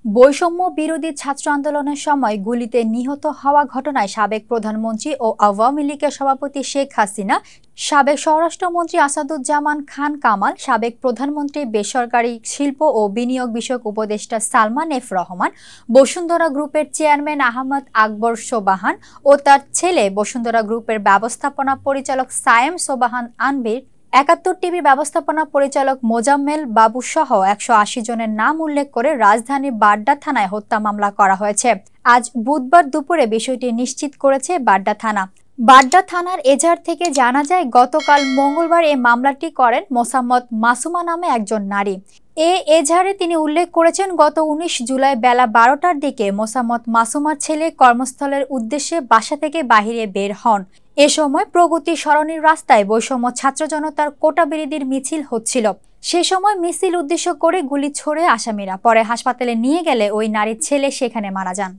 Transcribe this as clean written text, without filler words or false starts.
বৈষম্য বিরোধী ছাত্র আন্দোলনের সময় গুলিতে নিহত হওয়া ঘটনায় সাবেক প্রধানমন্ত্রী ও আওয়ামী লীগের সভাপতি শেখ হাসিনা, সাবেক স্বরাষ্ট্রমন্ত্রী আসাদুজ্জামান খান কামাল, সাবেক প্রধানমন্ত্রী বেসরকারি শিল্প ও বিনিয়োগ বিষয়ক উপদেষ্টা সালমান এফ রহমান, বসুন্ধরা গ্রুপের চেয়ারম্যান আহমদ আকবর সোবাহান ও তার ছেলে বসুন্ধরা গ্রুপের ব্যবস্থাপনা পরিচালক সায়েম সোবাহান আনবির, ৭১ টিভি ব্যবস্থাপনা পরিচালক মোজাম্মেল বাবু সহ ১৮০ জনের নাম উল্লেখ করে রাজধানীর বাড্ডা থানায় হত্যা মামলা করা হয়েছে। আজ বুধবার দুপুরে বিষয়টি নিশ্চিত করেছে বাড্ডা থানা। বাড্ডা থানার এজাহার থেকে জানা যায়, গতকাল মঙ্গলবার এই মামলাটি করেন মোসাম্মদ মাসুমা নামে একজন নারী। এজাহারে তিনি উল্লেখ করেছেন, গত ১৯ জুলাই বেলা ১২টার দিকে মোসাম্মদ মাসুমার ছেলে কর্মস্থলের উদ্দেশ্যে বাসা থেকে বাহিরে বের হন। এ সময় প্রগতি সরণির রাস্তায় বৈষম্য ছাত্র জনতার কোটা বিরোধীর মিছিল হচ্ছিল। সে সময় মিছিল উদ্দেশ্য করে গুলি ছোড়ে আসামিরা। পরে হাসপাতালে নিয়ে গেলে ওই নারীর ছেলে সেখানে মারা যান।